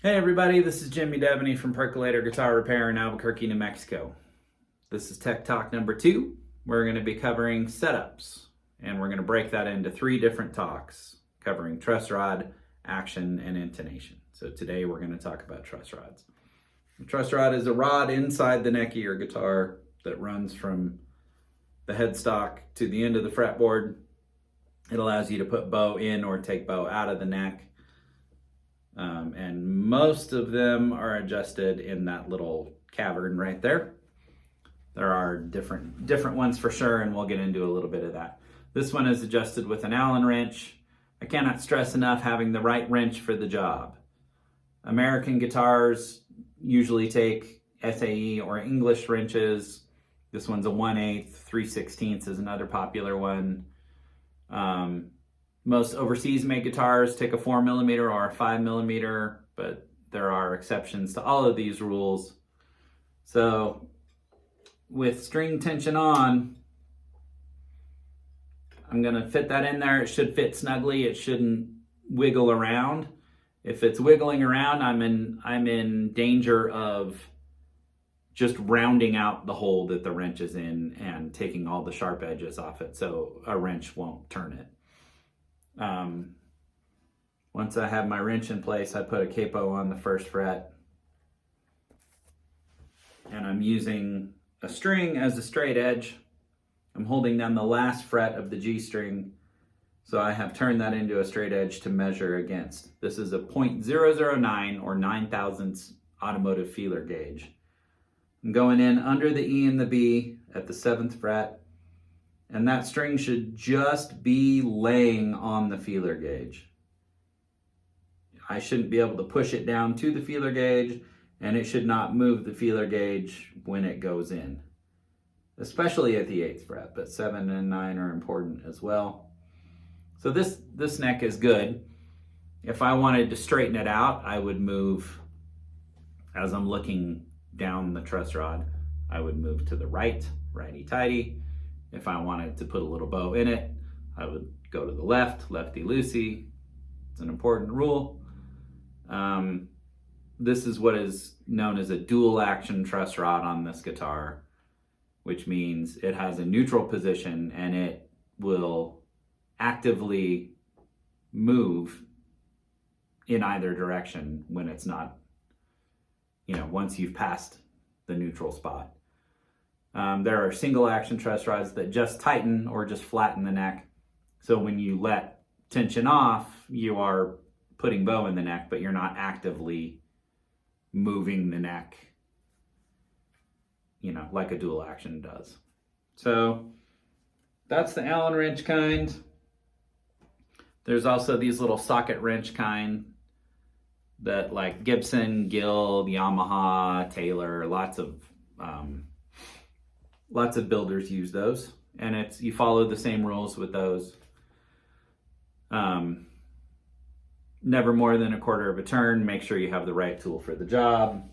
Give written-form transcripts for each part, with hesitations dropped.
Hey everybody, this is Jimmy Devaney from Percolator Guitar Repair in Albuquerque, New Mexico. This is Tech Talk number 2. We're going to be covering setups, and we're going to break that into 3 different talks, covering truss rod, action, and intonation. So today we're going to talk about truss rods. A truss rod is a rod inside the neck of your guitar that runs from the headstock to the end of the fretboard. It allows you to put bow in or take bow out of the neck. And most of them are adjusted in that little cavern right there. There are different ones for sure, and we'll get into a little bit of that. This one is adjusted with an Allen wrench. I cannot stress enough having the right wrench for the job. American guitars usually take SAE or English wrenches. This one's a 1/8, 3/16 is another popular one. Most overseas made guitars take a 4mm or a 5mm, but there are exceptions to all of these rules. So with string tension on, I'm going to fit that in there. It should fit snugly. It shouldn't wiggle around. If it's wiggling around, I'm in danger of just rounding out the hole that the wrench is in and taking all the sharp edges off it, so a wrench won't turn it. Once I have my wrench in place, I put a capo on the first fret, and I'm using a string as a straight edge. I'm holding down the last fret of the G string, so I have turned that into a straight edge to measure against. This is a .009 or 9/1000 automotive feeler gauge. I'm going in under the E and the B at the 7th fret, and that string should just be laying on the feeler gauge. I shouldn't be able to push it down to the feeler gauge, and it should not move the feeler gauge when it goes in, especially at the 8th fret, but 7 and 9 are important as well. So this neck is good. If I wanted to straighten it out, I would move, as I'm looking down the truss rod, I would move to the right, righty-tighty. If I wanted to put a little bow in it, I would go to the left, lefty-loosey. It's an important rule. This is what is known as a dual action truss rod on this guitar, which means it has a neutral position and it will actively move in either direction when it's not, once you've passed the neutral spot. There are single action truss rods that just tighten or just flatten the neck. So when you let tension off, you are putting bow in the neck, but you're not actively moving the neck, like a dual action does. So that's the Allen wrench kind. There's also these little socket wrench kind that, like Gibson, Guild, Yamaha, Taylor, lots of builders use those, and you follow the same rules with those. Never more than 1/4 of a turn. Make sure you have the right tool for the job.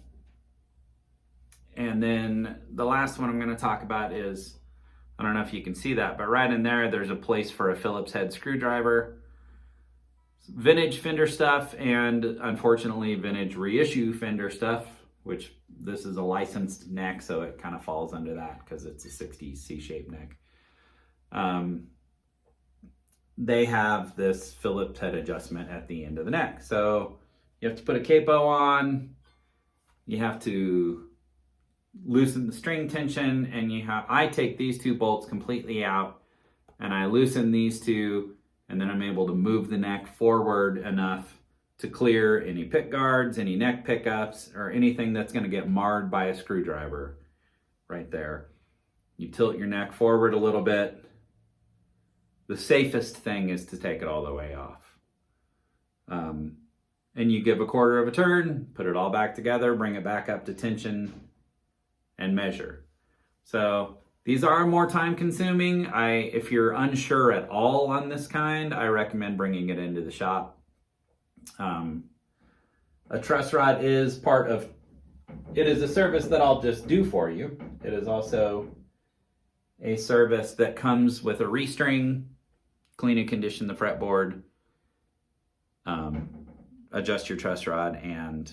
And then the last one I'm going to talk about is, I don't know if you can see that, but right in there's a place for a Phillips head screwdriver. Vintage Fender stuff, and unfortunately vintage reissue Fender stuff, which this is a licensed neck, so it kind of falls under that because it's a 60s C-shaped neck. They have this Phillips head adjustment at the end of the neck. So you have to put a capo on, you have to loosen the string tension, and I take these 2 bolts completely out, and I loosen these 2, and then I'm able to move the neck forward enough to clear any pick guards, any neck pickups, or anything that's going to get marred by a screwdriver right there. You tilt your neck forward a little bit. The safest thing is to take it all the way off. And you give 1/4 of a turn, put it all back together, bring it back up to tension, and measure. So these are more time consuming. If you're unsure at all on this kind, I recommend bringing it into the shop. A truss rod is it is a service that I'll just do for you. It is also a service that comes with a restring, clean and condition the fretboard, adjust your truss rod and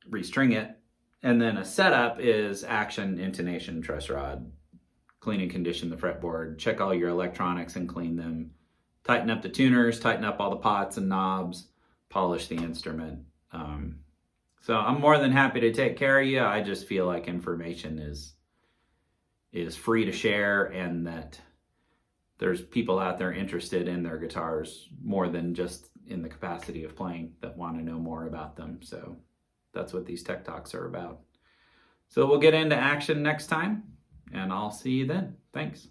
restring it. And then a setup is action, intonation, truss rod, clean and condition the fretboard, check all your electronics and clean them, tighten up the tuners, tighten up all the pots and knobs, polish the instrument. So I'm more than happy to take care of you. I just feel like information is free to share, and that there's people out there interested in their guitars more than just in the capacity of playing, that want to know more about them. So that's what these Tech Talks are about. So we'll get into action next time, and I'll see you then. Thanks.